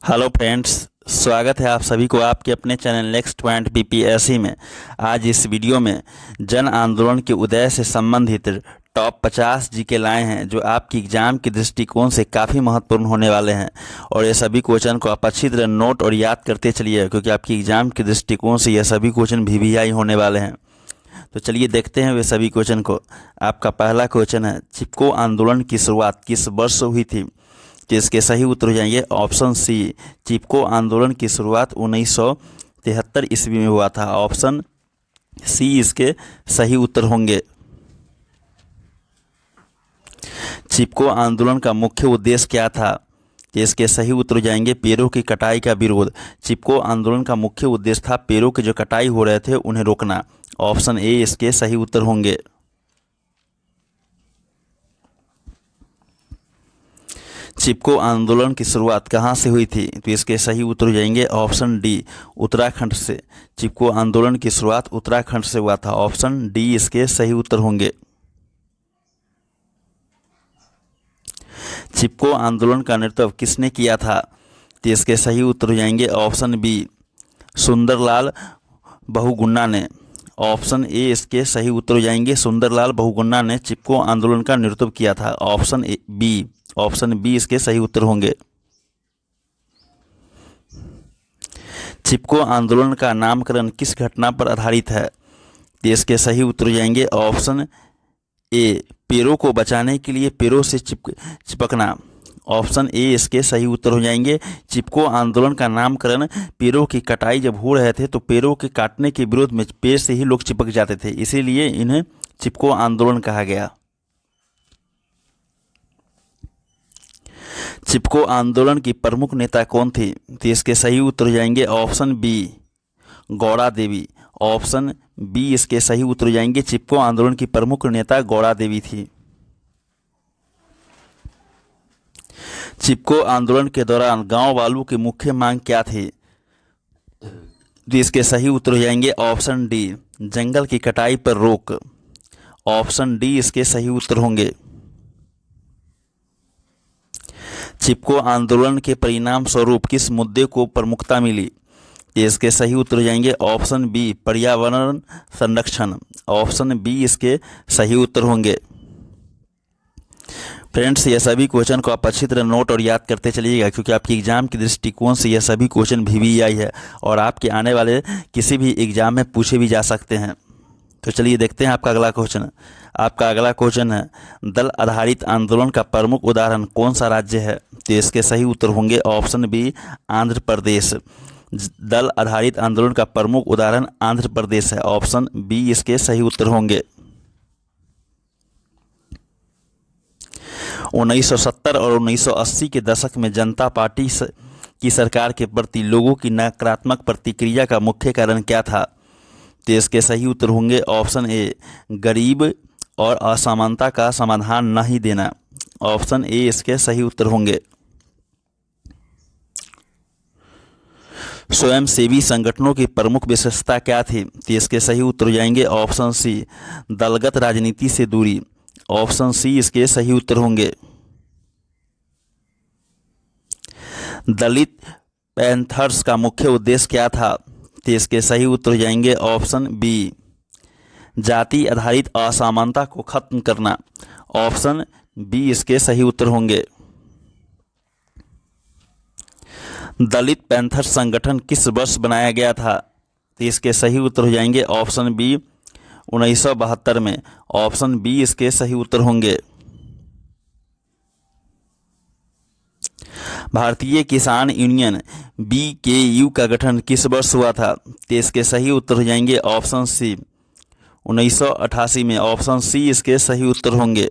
Hello friends, स्वागत है आप सभी को आपके अपने चैनल नेक्स्ट पॉइंट बीपीएससी में। आज इस वीडियो में जन आंदोलन के उदय से संबंधित टॉप 50 जीके लाए हैं जो आपकी एग्जाम के दृष्टिकोण से काफ़ी महत्वपूर्ण होने वाले हैं। और ये सभी क्वेश्चन को आप अच्छी तरह नोट और याद करते चलिए, क्योंकि आपकी एग्जाम के दृष्टिकोण से यह सभी क्वेश्चन वीवीआई होने वाले हैं। तो चलिए देखते हैं वे सभी क्वेश्चन को। आपका पहला क्वेश्चन है, चिपको आंदोलन की शुरुआत किस वर्ष हुई थी? तो इसके सही उत्तर हो जाएंगे ऑप्शन सी। चिपको आंदोलन की शुरुआत 1973 ईस्वी में हुआ था। ऑप्शन सी इसके सही उत्तर होंगे। चिपको आंदोलन का मुख्य उद्देश्य क्या था? तो इसके सही उत्तर हो जाएंगे पेड़ों की कटाई का विरोध। चिपको आंदोलन का मुख्य उद्देश्य था पेड़ों की जो कटाई हो रहे थे उन्हें रोकना। ऑप्शन ए इसके सही उत्तर होंगे। चिपको आंदोलन की शुरुआत कहाँ से हुई थी? तो इसके सही उत्तर हो जाएंगे ऑप्शन डी, उत्तराखंड से। चिपको आंदोलन की शुरुआत उत्तराखंड से हुआ था। ऑप्शन डी इसके सही उत्तर होंगे। चिपको आंदोलन का नेतृत्व किसने किया था? तो इसके सही उत्तर हो जाएंगे ऑप्शन बी, सुंदरलाल बहुगुणा ने। ऑप्शन ए इसके सही उत्तर हो जाएंगे, सुंदरलाल बहुगुणा ने चिपको आंदोलन का नेतृत्व किया था। ऑप्शन बी इसके सही उत्तर होंगे। चिपको आंदोलन का नामकरण किस घटना पर आधारित है? तो इसके सही उत्तर हो जाएंगे ऑप्शन ए, पेड़ों को बचाने के लिए पेड़ों से चिपकना। ऑप्शन ए इसके सही उत्तर हो जाएंगे। चिपको आंदोलन का नामकरण पेड़ों की कटाई जब हो रहे थे तो पेड़ों के काटने के विरोध में पेड़ से ही लोग चिपक जाते थे, इसीलिए इन्हें चिपको आंदोलन कहा गया। चिपको आंदोलन की प्रमुख नेता कौन थी? तो इसके सही उत्तर हो जाएंगे ऑप्शन बी, गौड़ा देवी। ऑप्शन बी इसके सही उत्तर हो जाएंगे। चिपको आंदोलन की प्रमुख नेता गौड़ा देवी थी। चिपको आंदोलन के दौरान गांव वालों की मुख्य मांग क्या थी? तो इसके सही उत्तर हो जाएंगे ऑप्शन डी, जंगल की कटाई पर रोक। ऑप्शन डी इसके सही उत्तर होंगे। चिपको आंदोलन के परिणाम स्वरूप किस मुद्दे को प्रमुखता मिली? इसके सही उत्तर हो जाएंगे ऑप्शन बी, पर्यावरण संरक्षण। ऑप्शन बी इसके सही उत्तर होंगे। फ्रेंड्स, ये सभी क्वेश्चन को आप अच्छी तरह नोट और याद करते चलिएगा, क्योंकि आपकी एग्जाम के दृष्टिकोण से यह सभी क्वेश्चन वीवीआई है और आपके आने वाले किसी भी एग्जाम में पूछे भी जा सकते हैं। तो चलिए देखते हैं आपका अगला क्वेश्चन। आपका अगला क्वेश्चन है, दल आधारित आंदोलन का प्रमुख उदाहरण कौन सा राज्य है? तो इसके सही उत्तर होंगे ऑप्शन बी, आंध्र प्रदेश। दल आधारित आंदोलन का प्रमुख उदाहरण आंध्र प्रदेश है। ऑप्शन बी इसके सही उत्तर होंगे। 1970 और 1980 के दशक में जनता पार्टी की सरकार के प्रति लोगों की नकारात्मक प्रतिक्रिया का मुख्य कारण क्या था? तो इसके सही उत्तर होंगे ऑप्शन ए, गरीब और असमानता का समाधान नहीं देना। ऑप्शन ए इसके सही उत्तर होंगे। स्वयंसेवी संगठनों की प्रमुख विशेषता क्या थी? तो इसके सही उत्तर हो जाएंगे ऑप्शन सी, दलगत राजनीति से दूरी। ऑप्शन सी इसके सही उत्तर होंगे। दलित पैंथर्स का मुख्य उद्देश्य क्या था? तो इसके सही उत्तर हो जाएंगे ऑप्शन बी, जाति आधारित असमानता को खत्म करना। ऑप्शन बी इसके सही उत्तर होंगे। दलित पैंथर संगठन किस वर्ष बनाया गया था? तो इसके सही उत्तर हो जाएंगे ऑप्शन बी, 1972 में। ऑप्शन बी इसके सही उत्तर होंगे। भारतीय किसान यूनियन BKU का गठन किस वर्ष हुआ था? तो इसके सही उत्तर हो जाएंगे ऑप्शन सी, 1988 में। ऑप्शन सी इसके सही उत्तर होंगे।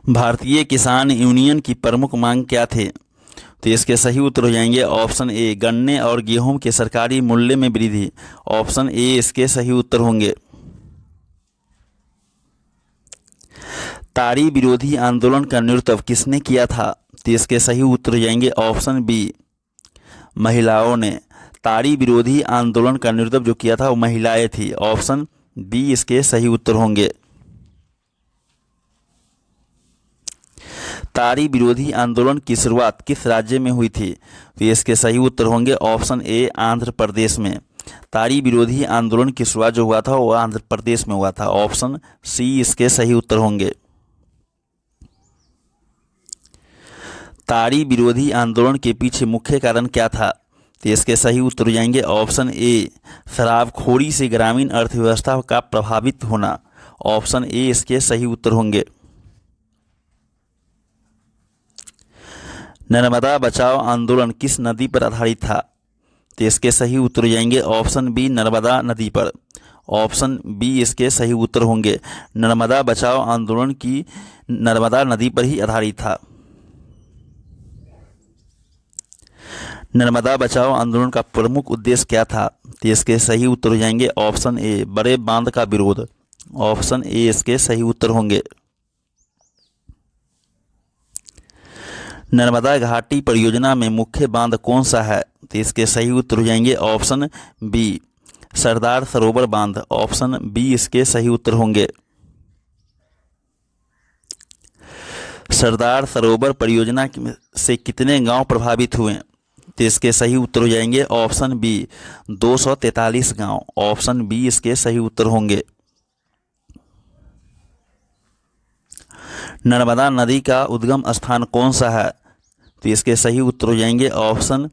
भारतीय किसान यूनियन की प्रमुख मांग क्या थे? तो इसके सही उत्तर हो जाएंगे ऑप्शन ए, गन्ने और गेहूं के सरकारी मूल्य में वृद्धि। ऑप्शन ए इसके सही उत्तर होंगे। ताड़ी विरोधी आंदोलन का नेतृत्व किसने किया था? तो इसके सही उत्तर हो जाएंगे ऑप्शन बी, महिलाओं ने। ताड़ी विरोधी आंदोलन का नेतृत्व जो किया था वो महिलाएं थी। ऑप्शन बी इसके सही उत्तर होंगे। तारी विरोधी आंदोलन की शुरुआत किस राज्य में हुई थी? तो इसके सही उत्तर होंगे ऑप्शन ए आंध्र प्रदेश में। तारी विरोधी आंदोलन की शुरुआत जो हुआ था वो आंध्र प्रदेश में हुआ था। ऑप्शन सी इसके सही उत्तर होंगे। तारी विरोधी आंदोलन के पीछे मुख्य कारण क्या था? तो इसके सही उत्तर हो जाएंगे ऑप्शन ए शराबखोरी से ग्रामीण अर्थव्यवस्था का प्रभावित होना। ऑप्शन ए इसके सही उत्तर होंगे। नर्मदा बचाओ आंदोलन किस नदी पर आधारित था? तो इसके सही उत्तर हो जाएंगे ऑप्शन बी नर्मदा नदी पर। ऑप्शन बी इसके सही उत्तर होंगे। नर्मदा बचाओ आंदोलन की नर्मदा नदी पर ही आधारित था। नर्मदा बचाओ आंदोलन का प्रमुख उद्देश्य क्या था? तो इसके सही उत्तर हो जाएंगे ऑप्शन ए बड़े बांध का विरोध। ऑप्शन ए इसके सही उत्तर होंगे। नर्मदा घाटी परियोजना में मुख्य बांध कौन सा है? तो इसके सही उत्तर हो जाएंगे ऑप्शन बी सरदार सरोवर बांध। ऑप्शन बी इसके सही उत्तर होंगे। सरदार सरोवर परियोजना से कितने गांव प्रभावित हुए? तो इसके सही उत्तर हो जाएंगे ऑप्शन बी 243 गांव। ऑप्शन बी इसके सही उत्तर होंगे। नर्मदा नदी का उद्गम स्थान कौन सा है? तो इसके सही उत्तर हो जाएंगे ऑप्शन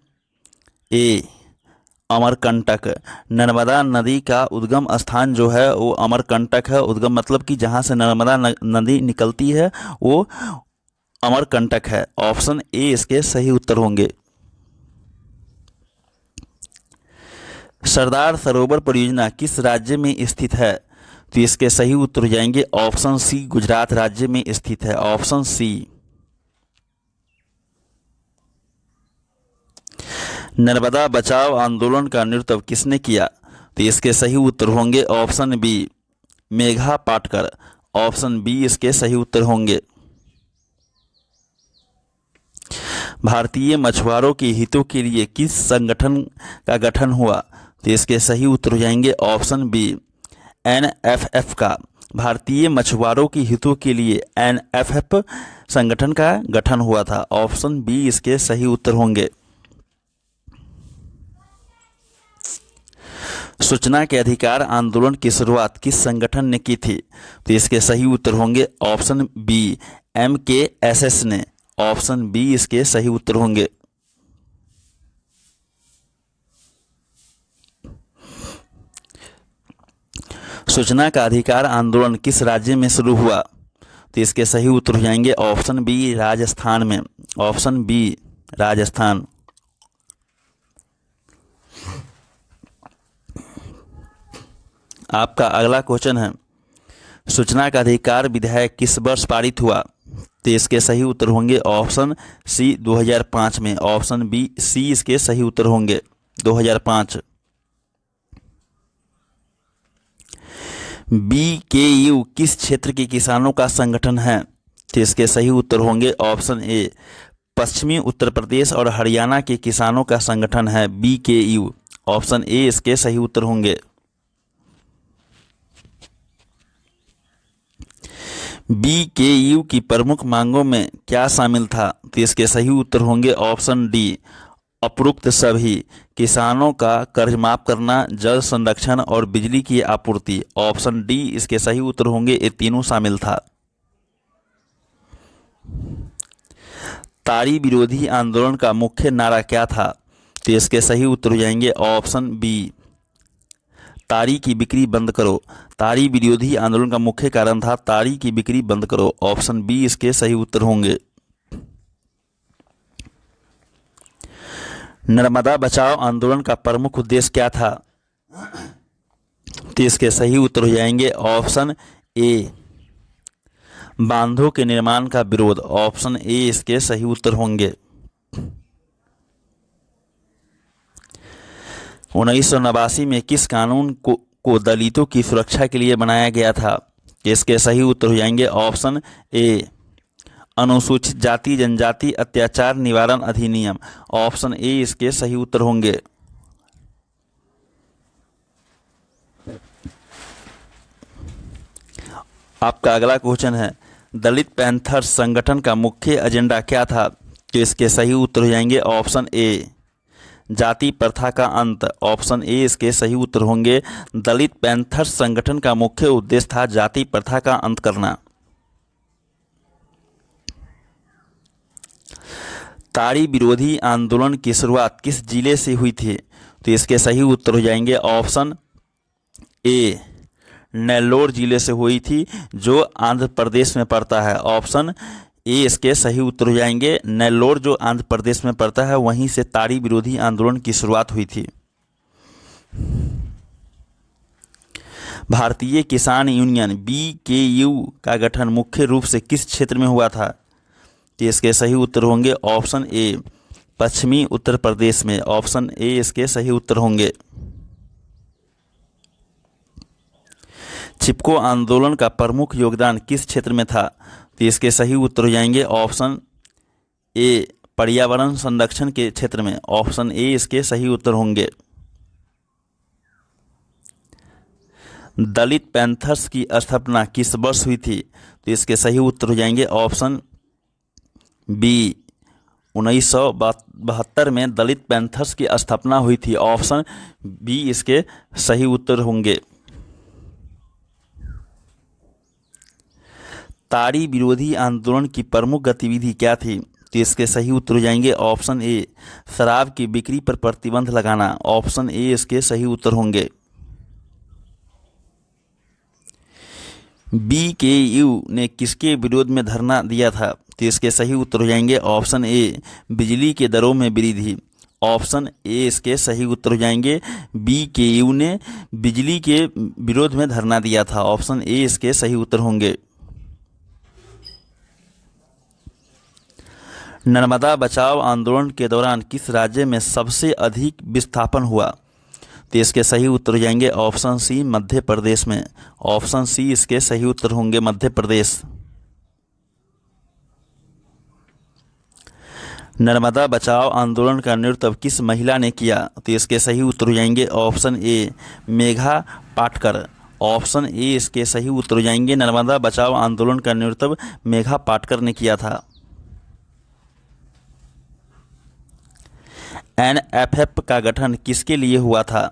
ए अमरकंटक। नर्मदा नदी का उद्गम स्थान जो है वो अमरकंटक है। उद्गम मतलब कि जहाँ से नर्मदा नदी निकलती है वो अमरकंटक है। ऑप्शन ए इसके सही उत्तर होंगे। सरदार सरोवर परियोजना किस राज्य में स्थित है? तो इसके सही उत्तर हो जाएंगे ऑप्शन सी गुजरात राज्य में स्थित है। Option C. नर्मदा बचाओ आंदोलन का नेतृत्व किसने किया? तो इसके सही उत्तर होंगे option B Medha Patkar. Option B इसके सही उत्तर होंगे। भारतीय मछुआरों के हितों के लिए किस संगठन का गठन हुआ? तो इसके सही उत्तर हो जाएंगे ऑप्शन बी NFF का। भारतीय मछुआरों के हितों के लिए NFF संगठन का गठन हुआ था। ऑप्शन बी इसके सही उत्तर होंगे। सूचना के अधिकार आंदोलन की शुरुआत किस संगठन ने की थी? तो इसके सही उत्तर होंगे ऑप्शन बी MKSS ने। ऑप्शन बी इसके सही उत्तर होंगे। सूचना का अधिकार आंदोलन किस राज्य में शुरू हुआ? तो इसके सही उत्तर हो जाएंगे ऑप्शन बी राजस्थान में। Option B Rajasthan. आपका अगला क्वेश्चन है सूचना का अधिकार विधेयक किस वर्ष पारित हुआ? तो इसके सही उत्तर होंगे ऑप्शन सी 2005 में। ऑप्शन बी सी इसके सही उत्तर होंगे 2005। BKU किस क्षेत्र के किसानों का संगठन है? तो इसके सही उत्तर होंगे ऑप्शन ए पश्चिमी उत्तर प्रदेश और हरियाणा के किसानों का संगठन है BKU। ऑप्शन ए इसके सही उत्तर होंगे। BKU की प्रमुख मांगों में क्या शामिल था? तो इसके सही उत्तर होंगे ऑप्शन डी उपरोक्त सभी। किसानों का कर्ज माफ करना, जल संरक्षण और बिजली की आपूर्ति। ऑप्शन डी इसके सही उत्तर होंगे। ये तीनों शामिल था। तारी विरोधी आंदोलन का मुख्य नारा क्या था? तो इसके सही उत्तर हो जाएंगे ऑप्शन बी तारी की बिक्री बंद करो। तारी विरोधी आंदोलन का मुख्य कारण था तारी की बिक्री बंद करो। ऑप्शन बी इसके सही उत्तर होंगे। नर्मदा बचाओ आंदोलन का प्रमुख उद्देश्य क्या था? तो इसके सही उत्तर हो जाएंगे ऑप्शन ए बांधों के निर्माण का विरोध। ऑप्शन ए इसके सही उत्तर होंगे। 1989 में किस कानून को दलितों की सुरक्षा के लिए बनाया गया था? इसके सही उत्तर हो जाएंगे ऑप्शन ए अनुसूचित जाति जनजाति अत्याचार निवारण अधिनियम। ऑप्शन ए इसके सही उत्तर होंगे। आपका अगला क्वेश्चन है दलित पैंथर्स संगठन का मुख्य एजेंडा क्या था? तो इसके सही उत्तर हो जाएंगे ऑप्शन ए, जाति प्रथा का अंत। ऑप्शन ए इसके सही उत्तर होंगे। दलित पैंथर्स संगठन का मुख्य उद्देश्य था जाति प्रथा का अंत करना। ताड़ी विरोधी आंदोलन की शुरुआत किस जिले से हुई थी? तो इसके सही उत्तर हो जाएंगे ऑप्शन ए, नेल्लोर जिले से हुई थी, जो आंध्र प्रदेश में पड़ता है। ऑप्शन ए इसके सही उत्तर हो जाएंगे। नेल्लोर जो आंध्र प्रदेश में पड़ता है, वहीं से ताड़ी विरोधी आंदोलन की शुरुआत हुई थी। भारतीय किसान यूनियन BKU का गठन मुख्य रूप से किस क्षेत्र में हुआ था? तो इसके सही उत्तर होंगे ऑप्शन ए, पश्चिमी उत्तर प्रदेश में। ऑप्शन ए इसके सही उत्तर होंगे। चिपको आंदोलन का प्रमुख योगदान किस क्षेत्र में था? तो इसके सही उत्तर हो जाएंगे ऑप्शन ए, पर्यावरण संरक्षण के क्षेत्र में। ऑप्शन ए इसके सही उत्तर होंगे। दलित पैंथर्स की स्थापना किस वर्ष हुई थी? तो इसके सही उत्तर हो जाएंगे ऑप्शन बी, 1972 में दलित पैंथर्स की स्थापना हुई थी। ऑप्शन बी इसके सही उत्तर होंगे। ताड़ी विरोधी आंदोलन की प्रमुख गतिविधि क्या थी? तो इसके सही उत्तर हो जाएंगे ऑप्शन ए, शराब की बिक्री पर प्रतिबंध लगाना। ऑप्शन ए इसके सही उत्तर होंगे। BKU ने किसके विरोध में धरना दिया था? तो इसके सही उत्तर हो जाएंगे ऑप्शन ए, बिजली के दरों में वृद्धि। ऑप्शन ए इसके सही उत्तर हो जाएंगे। BKU ने बिजली के विरोध में धरना दिया था। ऑप्शन ए इसके सही उत्तर होंगे। नर्मदा बचाओ आंदोलन के दौरान किस राज्य में सबसे अधिक विस्थापन हुआ? तो इसके सही उत्तर हो जाएंगे ऑप्शन सी, मध्य प्रदेश में। ऑप्शन सी इसके सही उत्तर होंगे, मध्य प्रदेश। नर्मदा बचाओ आंदोलन का नेतृत्व किस महिला ने किया? तो इसके सही उत्तर हो जाएंगे option A, Megha Patkar. Option A इसके सही उत्तर हो जाएंगे। नर्मदा बचाओ आंदोलन का नेतृत्व मेघा पाटकर ने किया था। NFF का गठन किसके लिए हुआ था?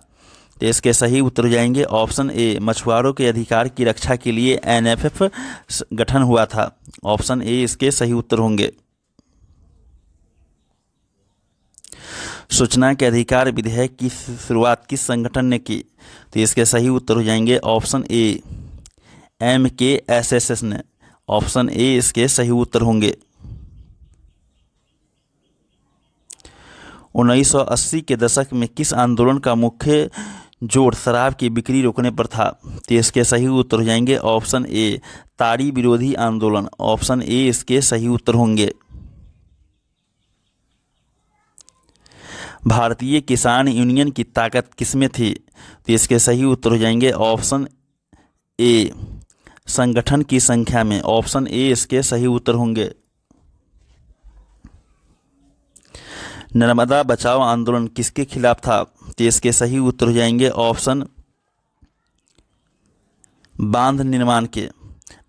तो इसके सही उत्तर हो जाएंगे ऑप्शन ए, मछुआरों के अधिकार की रक्षा के लिए NFF गठन हुआ था। ऑप्शन ए इसके सही उत्तर होंगे। सूचना के अधिकार विधेयक की शुरुआत किस संगठन ने की? तो इसके सही उत्तर हो जाएंगे ऑप्शन ए, MKSS ने। ऑप्शन ए इसके सही उत्तर होंगे। 1980 के दशक में किस आंदोलन का मुख्य जोर शराब की बिक्री रोकने पर था? तो इसके सही उत्तर हो जाएंगे ऑप्शन ए, ताड़ी विरोधी आंदोलन। ऑप्शन ए इसके सही उत्तर होंगे। भारतीय किसान यूनियन की ताकत किसमें थी? तो इसके सही उत्तर हो जाएंगे ऑप्शन ए, संगठन की संख्या में। ऑप्शन ए इसके सही उत्तर होंगे। नर्मदा बचाओ आंदोलन किसके खिलाफ था? तो इसके सही उत्तर हो जाएंगे ऑप्शन बांध निर्माण के।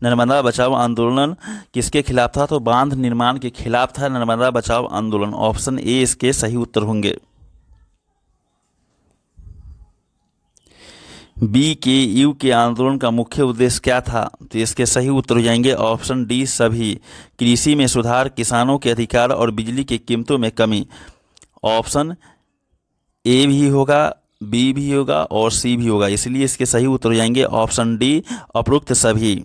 नर्मदा बचाओ आंदोलन किसके खिलाफ था? तो बांध निर्माण के खिलाफ था नर्मदा बचाओ आंदोलन। ऑप्शन ए इसके सही उत्तर होंगे। BKU के आंदोलन का मुख्य उद्देश्य क्या था? तो इसके सही उत्तर हो जाएंगे ऑप्शन डी, सभी। कृषि में सुधार, किसानों के अधिकार और बिजली की कीमतों में कमी। ऑप्शन ए भी होगा, बी भी होगा और सी भी होगा, इसलिए इसके सही उत्तर हो जाएंगे ऑप्शन डी, उपरोक्त सभी।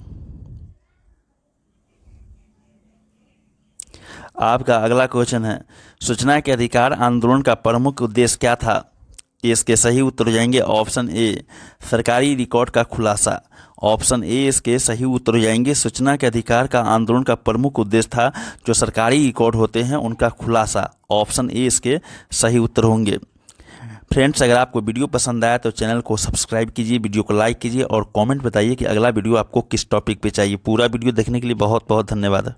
आपका अगला क्वेश्चन है, सूचना के अधिकार आंदोलन का प्रमुख उद्देश्य क्या था? इसके सही उत्तर हो जाएंगे ऑप्शन ए, सरकारी रिकॉर्ड का खुलासा। ऑप्शन ए इसके सही उत्तर हो जाएंगे। सूचना के अधिकार का आंदोलन का प्रमुख उद्देश्य था जो सरकारी रिकॉर्ड होते हैं उनका खुलासा। ऑप्शन ए इसके सही उत्तर होंगे। फ्रेंड्स, अगर आपको वीडियो पसंद आया तो चैनल को सब्सक्राइब कीजिए, वीडियो को लाइक कीजिए और कमेंट बताइए कि अगला वीडियो आपको किस टॉपिक पे चाहिए। पूरा वीडियो देखने के लिए बहुत बहुत धन्यवाद।